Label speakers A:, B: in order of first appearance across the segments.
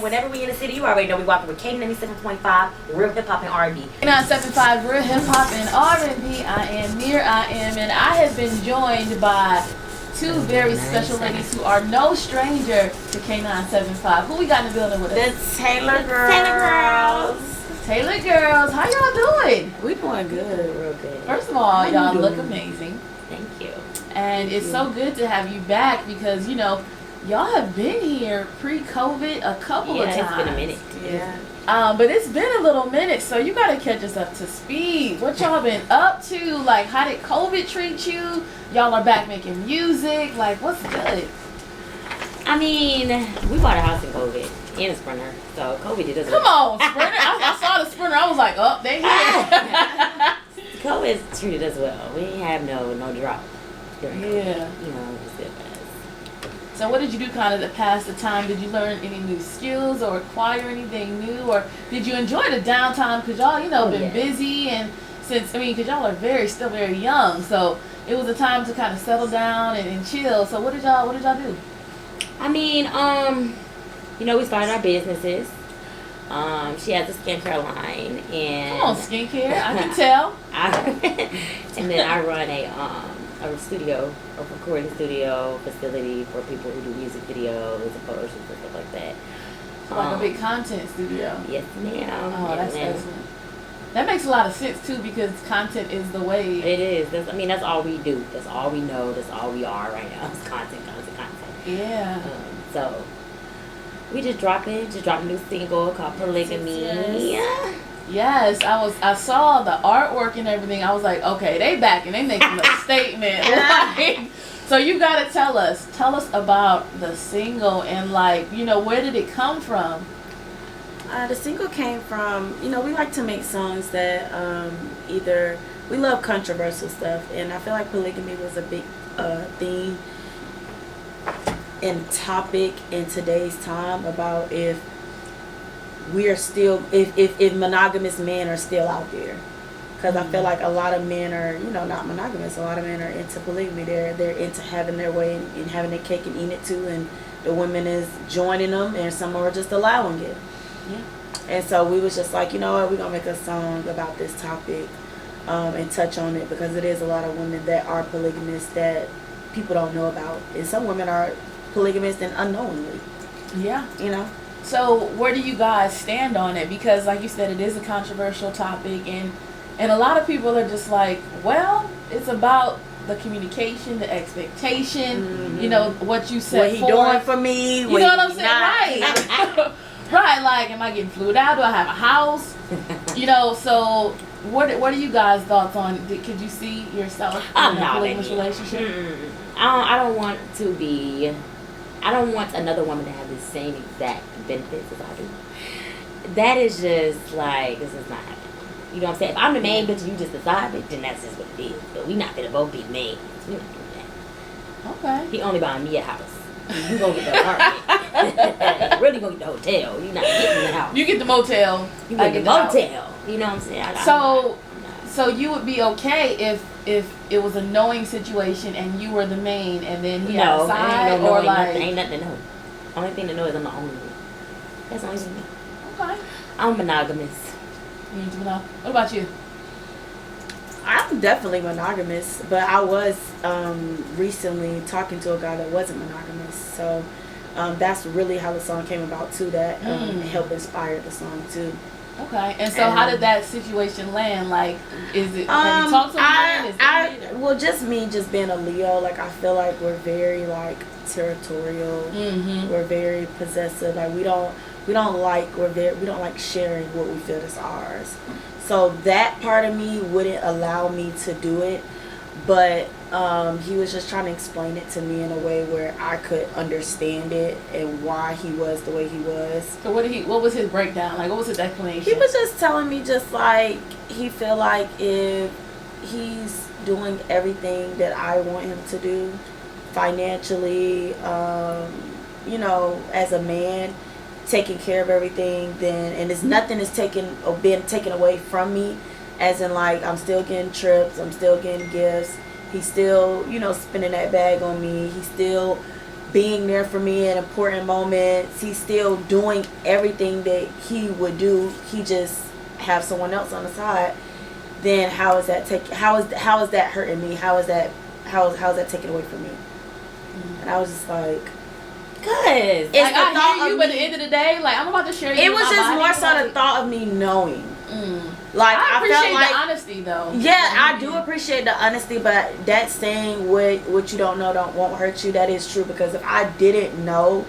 A: And whenever we in the city, you already know we walking with K.97.5, real hip hop and R&B.
B: K.97.5, real hip hop and R&B. I am Mir, and I have been joined by two very special ladies who are no stranger to K.97.5. Who we got in the building with us?
C: The Taylor Girls.
B: Taylor Girls, how y'all doing?
C: We doing good, real good.
B: First of all, y'all look amazing.
A: Thank you.
B: And it's so good to have you back because, you know, y'all have been here pre-COVID a couple of times.
A: Yeah, it's been a minute.
C: Yeah.
B: But it's been a little minute, so you gotta catch us up to speed. What y'all been up to? Like, how did COVID treat you? Y'all are back making music. Like, what's good?
A: I mean, we bought a house in COVID and a Sprinter, so COVID did us.
B: Come on, Sprinter. I saw the Sprinter. I was like, oh, they here.
A: COVID treated us well. We didn't have no drought during COVID.
B: Yeah.
A: You know, it was good for us.
B: So what did you do kind of to pass the time? Did you learn any new skills or acquire anything new? Or did you enjoy the downtime? Because y'all, you know, been busy and because y'all are still very young. So it was a time to kind of settle down and chill. So what did y'all do?
A: I mean, you know, we started our businesses. She has a skincare line, and
B: come on, skincare. I can tell.
A: And then I run a studio, a recording studio facility for people who do music videos and photo shoots and stuff like that.
B: So like a big content studio.
A: Yes, ma'am.
B: Oh, that's excellent. That makes a lot of sense too because content is the way.
A: It is. That's all we do. That's all we know. That's all we are right now. It's content.
B: Yeah.
A: So we just dropped a new single called Polygamy.
B: Yes, I saw the artwork and everything. I was like, okay, they back and they making a statement. Like, so you gotta tell us about the single and like, you know, where did it come from?
C: The single came from, you know, we like to make songs that either we love controversial stuff, and I feel like polygamy was a big theme and topic in today's time about if monogamous men are still out there, because I feel like a lot of men are, you know, not monogamous. A lot of men are into polygamy. They're into having their way and having their cake and eating it too, and the women is joining them, and some are just allowing it.
B: Yeah.
C: And so we was just like, you know what, we're gonna make a song about this topic and touch on it, because it is a lot of women that are polygamous that people don't know about, and some women are polygamous and unknowingly.
B: Yeah.
C: You know.
B: So where do you guys stand on it? Because like you said, it is a controversial topic, and a lot of people are just like, well, it's about the communication, the expectation, you know, what you said.
C: What he doing for me?
B: You know what I'm saying? Right. Right. Like, am I getting flued out? Do I have a house? You know. So what are you guys' thoughts on? Could you see yourself in a polygamous relationship?
A: I don't want another woman to have the same exact benefits as I do. That is just like, this is not happening. You know what I'm saying? If I'm the main bitch and you just decide it, then that's just what it is. But we not gonna both be main. We not doing that.
B: Okay.
A: He only buying me a house. You gonna get the apartment. Really gonna get the hotel. You not getting the house.
B: You get the motel.
A: You get the motel. You know what I'm saying?
B: So you would be okay if it was a knowing situation and you were the main and then he outside,
A: no,
B: or like
A: ain't nothing to know. Only thing to know is I'm the only one. That's the only thing.
B: Okay.
A: I'm monogamous.
B: You need to know. What about you?
C: I'm definitely monogamous, but I was recently talking to a guy that wasn't monogamous, so that's really how the song came about too. That helped inspire the song too.
B: Okay, and so how did that situation land? Like, is it? Have you talked to him?
C: Well, just me, just being a Leo. Like, I feel like we're very like territorial. We're very possessive. Like, we don't like sharing what we feel is ours. So that part of me wouldn't allow me to do it, but he was just trying to explain it to me in a way where I could understand it and why he was the way he was.
B: So what was his breakdown? Like, what was his explanation?
C: He was just telling me just like he feel like if he's doing everything that I want him to do financially, you know, as a man, taking care of everything, then, and it's nothing is being taken away from me, as in like I'm still getting trips, I'm still getting gifts, he's still, you know, spending that bag on me, he's still being there for me in important moments. He's still doing everything that he would do. He just have someone else on the side. Then how is that hurting me? How is that taken away from me? And I was just like,
B: cause
C: it's like,
B: I hear you, but at the end of the day, like, I'm about to share you.
C: It was just more so the thought of me knowing. Like, I
B: appreciate
C: felt like
B: the honesty, though.
C: Yeah, I do appreciate the honesty, but that saying what you don't know won't hurt you, that is true, because if I didn't know,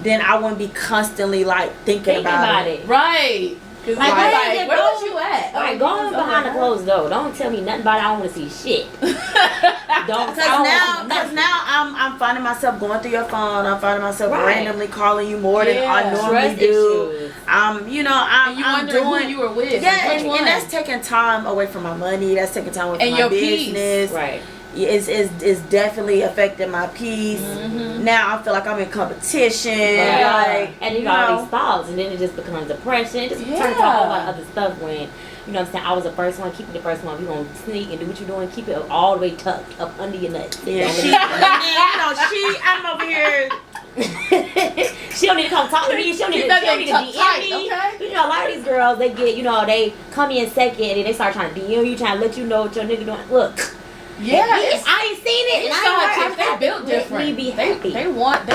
C: then I wouldn't be constantly like thinking about it.
B: Right. Cause
A: like,
B: where was you at?
A: Like, go behind the closed door. Don't tell me nothing about it. I don't want to see shit. Don't.
C: Because now I'm finding myself going through your phone. I'm finding myself randomly calling you more than I normally do.
B: And you wondering who you were with.
C: Yeah, and that's taking time away from my money. That's taking time away from my business.
B: Peace. Right.
C: It's definitely affecting my peace. Now I feel like I'm in competition. Like,
A: and you know, all these thoughts, and then it just becomes depression. It just turns to a whole lot of other stuff when, you know what I'm saying, I was the first one, keep it the first one. We're going to sneak and do what you're doing, keep it all the way tucked up under your nuts.
C: Yeah, I'm over here.
A: She don't need to come talk to me. She don't need to DM me. Okay? You know, a lot of these girls, they get, you know, they come in second and they start trying to DM you, trying to let you know what your nigga doing. Look.
B: Yeah,
A: I ain't seen it.
B: And they're built different.
A: Let me be happy.
B: They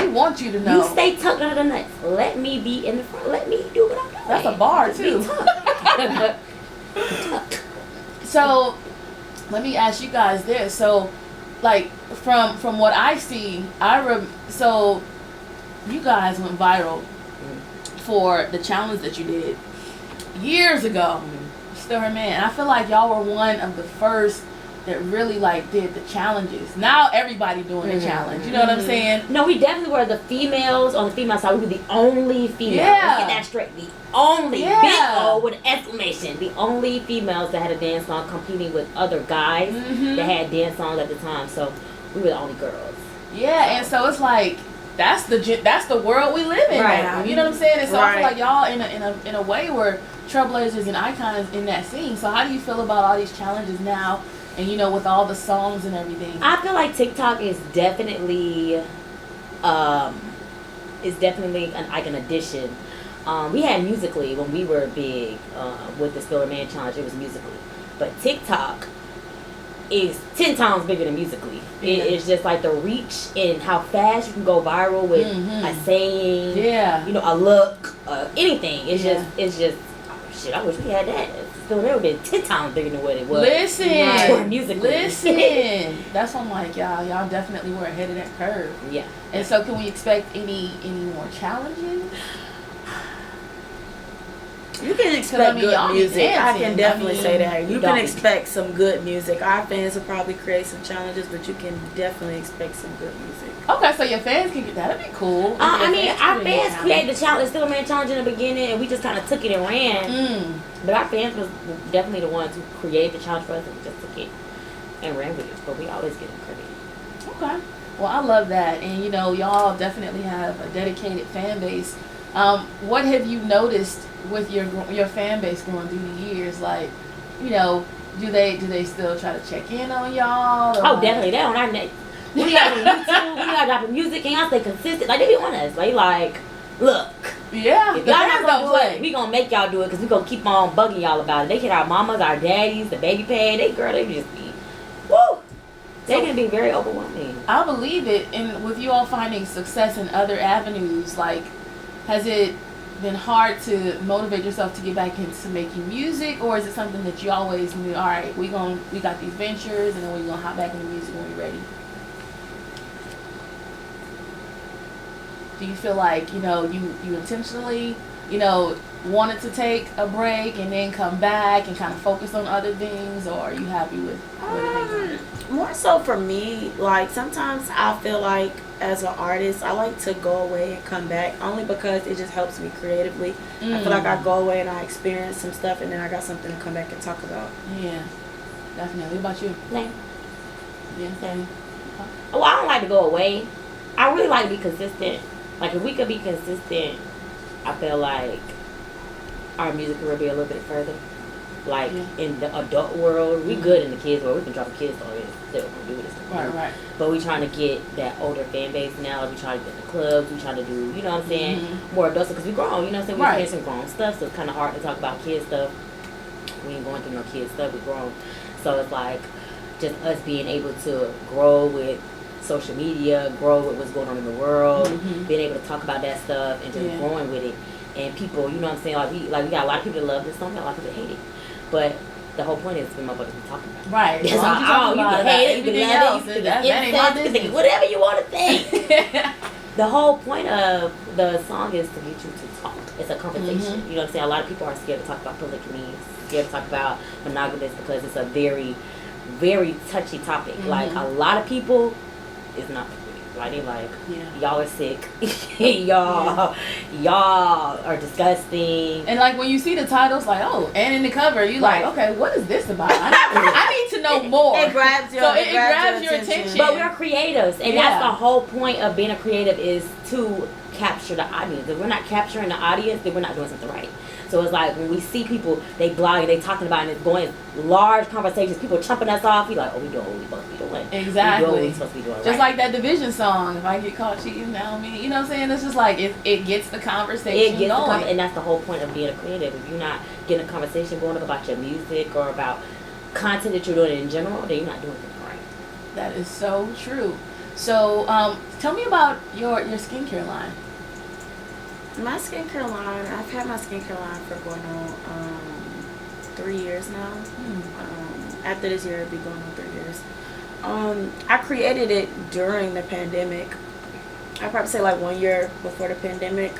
B: want you to know.
A: You stay tucked under the nuts. Let me be in the front. Let me do what I'm doing.
B: That's a bar too. So, let me ask you guys this. So, like from what I see, so you guys went viral for the challenge that you did years ago. Still Her Man. And I feel like y'all were one of the first that really like did the challenges. Now everybody doing the challenge. You know what I'm saying?
A: No, we definitely were the females on the female side. We were the only females.
B: Yeah.
A: Let's get that straight. The only big O with an exclamation. The only females that had a dance song competing with other guys that had dance songs at the time. So we were the only girls.
B: Yeah, and so it's like that's the world we live in now. You know what I'm saying? And so I feel like y'all in a way were trailblazers and icons in that scene. So how do you feel about all these challenges now? And, you know, with all the songs and everything.
A: I feel like TikTok is definitely an addition. We had Musically when we were big with the Still Her Man challenge. It was Musically. But TikTok is 10 times bigger than Musically. It's just like the reach and how fast you can go viral with a saying, you know, a look, anything. It's just, oh, shit, I wish we had that. Still, they would have been 10 times bigger than what it was.
B: Listen. That's what I'm like, y'all definitely were ahead of that curve.
A: Yeah.
B: And so, can we expect any more challenges?
C: You can expect good music. I can definitely say that. You can expect some good music. Our fans will probably create some challenges, but you can definitely expect some good music.
B: Okay, so your fans can get that'd be cool.
A: I mean, our fans created the challenge, Still a Man challenge in the beginning, and we just kind of took it and ran. But our fans was definitely the ones who created the challenge for us, and we just took it and ran with it. But we always give them credit.
B: Okay. Well, I love that, and you know, y'all definitely have a dedicated fan base. What have you noticed with your fan base going through the years? Like, you know, do they still try to check in on y'all?
A: Oh, definitely. They're on our neck. We got on YouTube. We got dropping music, and y'all stay consistent. Like, they be on us. Like, look.
B: Yeah.
A: If y'all not gonna do it, we gonna make y'all do it, because we gonna keep on bugging y'all about it. They hit our mamas, our daddies, the baby pay. They just be, woo. They can be very overwhelming.
B: I believe it. And with you all finding success in other avenues, like, has it been hard to motivate yourself to get back into making music, or is it something that you always knew, all right, we got these ventures, and then we're gonna hop back into music when we're ready? Do you feel like, you know, you intentionally, you know, wanted to take a break and then come back and kind of focus on other things, or are you happy with the things?
C: More so for me, like, sometimes I feel like as an artist, I like to go away and come back, only because it just helps me creatively. I feel like I go away and I experience some stuff, and then I got something to come back and talk about.
B: Yeah, definitely. What about you?
A: Same.
B: Yeah, same.
A: Well, I don't like to go away. I really like to be consistent. Like, if we could be consistent, I feel like our music career would be a little bit further. Like in the adult world, we good in the kids world. We can drop a kids story and still gonna do this.
B: Right.
A: But we trying to get that older fan base now. We trying to get in the clubs. We trying to do, you know what I'm saying, more adults because we grown. You know what I'm saying? We're saying some grown stuff, so it's kind of hard to talk about kid stuff. We ain't going through no kid stuff. We grown, so it's like just us being able to grow with social media, grow with what's going on in the world, being able to talk about that stuff and just growing with it. And people, you know what I'm saying? We got a lot of people that love this song, got a lot of people that hate it. But the whole point is for motherfuckers to talk about it.
B: Right.
A: That's all. You can hate it, you can love it, you can think whatever you want to think. The whole point of the song is to get you to talk. It's a conversation. You know what I'm saying? A lot of people are scared to talk about polygamy, scared to talk about monogamous because it's a very, very touchy topic. Like a lot of people, it's not. Like they like, y'all are sick, y'all are disgusting.
B: And like when you see the titles, like and in the cover, you like, okay, what is this about? I need to know more.
C: It grabs your,
B: it grabs your attention.
A: But we're creatives, and that's the whole point of being a creative is to capture the audience. If we're not capturing the audience, then we're not doing something right. So it's like when we see people, they blog and they talking about it, and it's going large conversations, people chumping us off, we like, we doing what we supposed to be doing.
B: Exactly.
A: We doing what we supposed to be doing.
B: Just like that Division song, if I get caught cheating, now me. You know what I'm saying? It's just like, it gets the conversation going.
A: And that's the whole point of being a creative. If you're not getting a conversation going up about your music or about content that you're doing in general, then you're not doing it right.
B: That is so true. So, tell me about your skincare line.
C: My skincare line, I've had my skincare line for going on 3 years now. After this year, it'll be going on 3 years. I created it during the pandemic. I'd probably say like 1 year before the pandemic.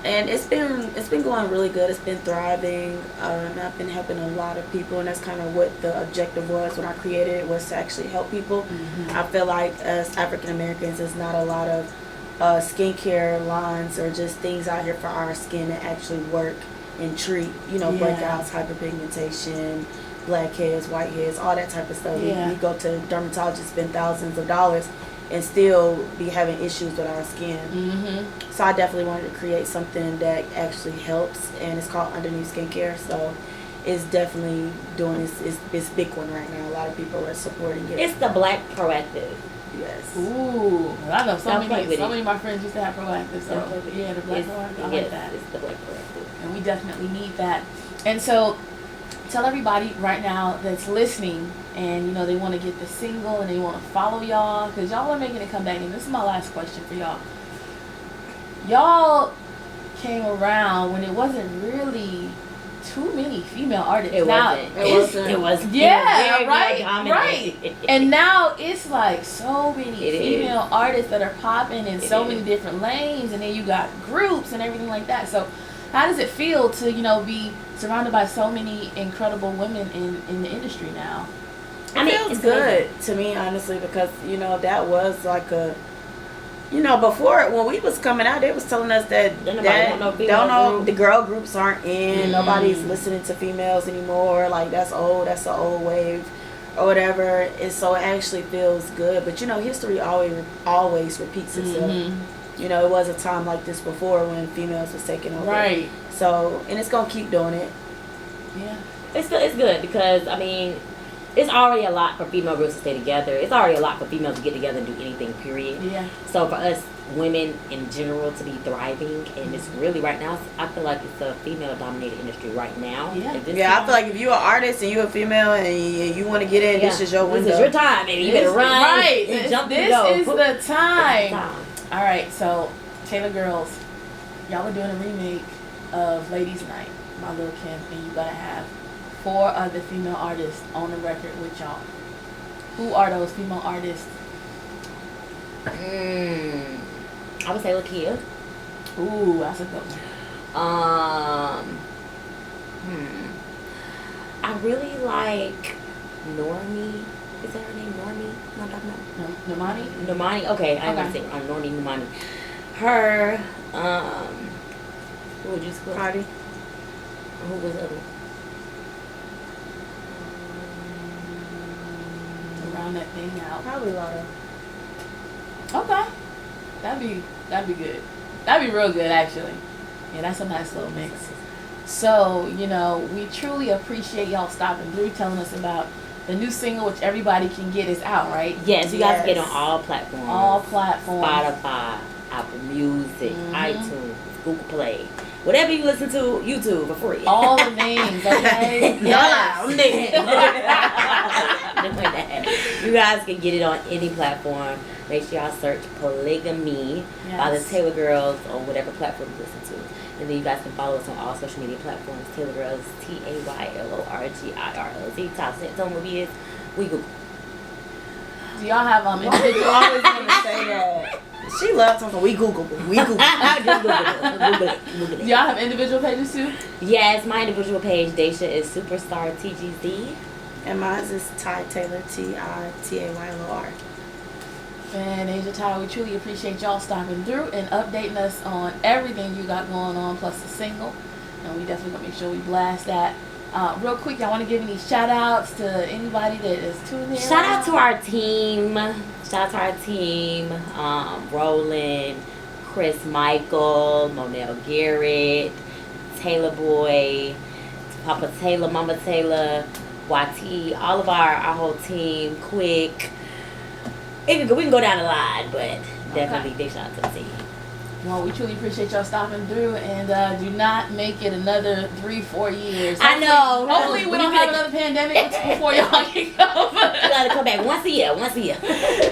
C: And it's been going really good. It's been thriving. And I've been helping a lot of people, and that's kind of what the objective was when I created it, was to actually help people. I feel like as African Americans, there's not a lot of skincare lines or just things out here for our skin that actually work and treat, breakouts, hyperpigmentation, blackheads, whiteheads, all that type of stuff. We go to dermatologists, spend thousands of dollars, and still be having issues with our skin. So I definitely wanted to create something that actually helps, and it's called Underneath Skincare. So it's definitely doing it's big one right now. A lot of people are supporting it.
A: It's the Black Proactive.
C: Yes.
B: Ooh, I know so many of my friends used to have Proactive. So the Black Proactive. I like that.
A: It's the Black Proactive,
B: and we definitely need that. And so, tell everybody right now that's listening, and they want to get the single and they want to follow y'all, because y'all are making it come back. And this is my last question for y'all. Y'all came around when it wasn't really too many female artists.
A: It wasn't.
B: Yeah, right. And now it's like so many female artists that are popping in so many different lanes, and then you got groups and everything like that. So how does it feel to be surrounded by so many incredible women in the industry now?
C: It feels good to me, honestly, because that was like a before, when we was coming out, they was telling us that the girl groups aren't in. Nobody's listening to females anymore. Like, that's old. That's the old wave or whatever. And so it actually feels good. But, history always repeats itself. It was a time like this before when females was taking over.
B: Right.
C: So, and it's going to keep doing it.
B: Yeah.
A: It's good because, it's already a lot for female groups to stay together. It's already a lot for females to get together and do anything, period.
B: Yeah.
A: So for us women in general to be thriving, and it's really right now, I feel like it's a female-dominated industry right now.
C: Yeah. I feel like if you're an artist and you're a female and you want to get in, this is your window.
A: This is your time, baby. You better run and jump and go.
B: This is the time. All right, so Taylor Girls, y'all are doing a remake of Ladies Night, My Little Kim, and you gotta have 4 other female artists on the record with y'all. Who are those female artists?
A: I would say Lakia.
B: Ooh, that's a good one.
A: I really like Normie. Is that her name? Normie? No,
B: no. Normani?
A: Normani. Okay, I want to say Normie Normani. Her. Who would you score?
C: Cardi.
A: Who was the other one?
B: Round that thing out.
C: Probably Lotto.
B: Okay. That'd be good. That'd be real good, actually. Yeah, that's a nice little mix. So, you know, we truly appreciate y'all stopping through, telling us about the new single, which everybody can get, is out, right?
A: Yes, you guys can get on all platforms.
B: All platforms.
A: Spotify, Apple Music, iTunes, Google Play. Whatever you listen to, YouTube for free.
B: All the names, okay?
A: You guys can get it on any platform. Make sure y'all search Polygamy by the Taylor Girls on whatever platform you listen to. And then you guys can follow us on all social media platforms. Taylor Girls, TaylorGirls. Top tell them what we is. We Google.
B: Do y'all have individual?
C: You always want to say that. She loves something. We Google. We Google.
B: Do y'all have individual pages too?
A: Yes, my individual page, daysha, is Superstar TGZ.
C: And mine is Ty Taylor, TITAYLOR.
B: And Asia Ty, we truly appreciate y'all stopping through and updating us on everything you got going on, plus the single. And we definitely gonna make sure we blast that. Real quick, y'all want to give any shout outs to anybody that is tuning in?
A: Shout out to our team. Roland, Chris Michael, Monel Garrett, Taylor Boy, Papa Taylor, Mama Taylor, YT, all of our whole team, Quick. We can go down the line, but definitely big shout out to the team.
B: Well, we truly appreciate y'all stopping through, and do not make it another 3-4 years.
A: I know.
B: Hopefully we don't have another pandemic before y'all can come.
A: We gotta come back once a year.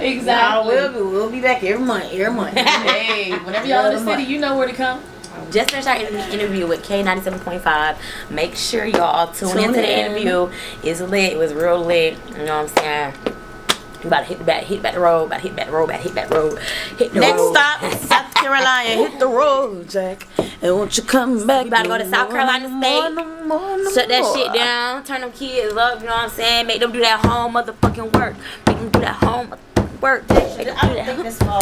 B: Exactly.
C: We'll be back every month.
B: Hey, whenever y'all in the city, you know where to come.
A: Just finished our interview with K.97.5. Make sure y'all tune into the interview. It's lit. It was real lit. You know what I'm saying? You about to hit back the road. Hit the
C: Next
A: road.
C: stop, South Carolina. Hit the road, Jack. And won't you come back?
A: We about to go to South Carolina State. Shut that shit down. Turn them kids up. You know what I'm saying? Make them do that home motherfucking work. Make them do that home motherfucking work.
C: I don't think this fall.